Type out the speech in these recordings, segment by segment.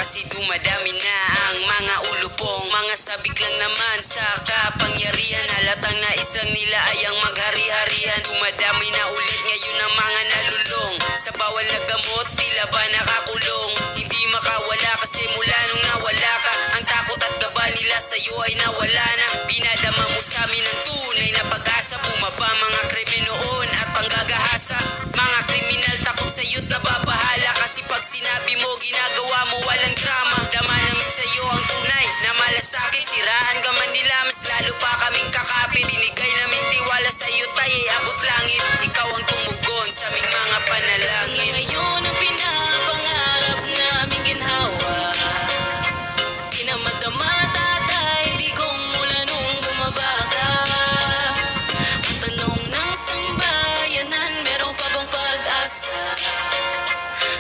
kasi dumadami na ang mga ulupong. Mga sabik lang naman sa kapangyarihan, halatang nais lang nila ay ang maghari-harian. Dumadami na ulit ngayon ang mga nalulong, sa bawal na gamot tila ba nakakulong. Hindi makawala kasi mula nung nawala ka, ang takot at gaba nila sa'yo ay nawala na. Pinadama mo sa amin ang tunay na pag-asa, bumaba mga krimen noon at panggagahasa. Mga kriminal takot sa'yo't nababahala, kasi pag sinabi mo ginagawa mo walang drama. Dama namin sa'yo ang tunay na malasakit, siraan ka man nila mas lalo pa kaming kakapit. Binigay namin tiwala sa'yo tayo ay abot langit, ikaw ang tumugon sa aming mga panalangin. Ngayon ang pinapangarap naming ginhawa, dinamadama tatay digong mula nung bumaba ka. Ang tanong ng sambayanan, meron pa bang pag-asa?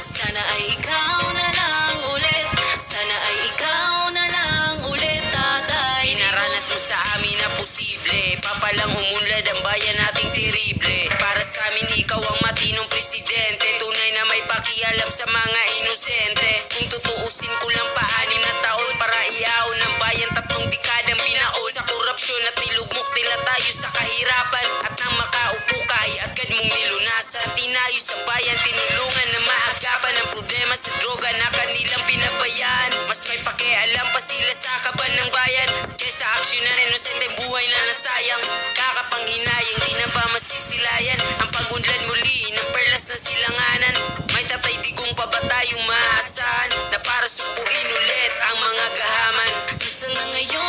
Sana ay ikaw na lang ulit, sana ay ikaw na lang ulit tatay. Pinaranas mo sa amin na posible, papalang umunlad ang bayan nating terible. Para sa amin ikaw ang matinong presidente, tunay na may pakialam sa mga inosente. Kung tutuusin ko lang pa-anim na taon para iaon ng bayan, 3 dekadang binaon sa korupsyon at nilugmok nila tayo sa kahirapan. At nang makaupo ka ay agad mong nilunasan, tinayos sa bayan, tinulungan na maagapan ang problema sa droga na kanilang pinabayaan. Mas may pakialam pa sila sa kaban ng bayan kaysa aksyonan inosente buhay na nasayang. Kakapanghinayang di na ba masisilayan ang pagunlad muli ng perlas na silanganan. May tatay digong pa ba tayong maasahan na para supuin ulit ang mga gahaman? Isa na ngayon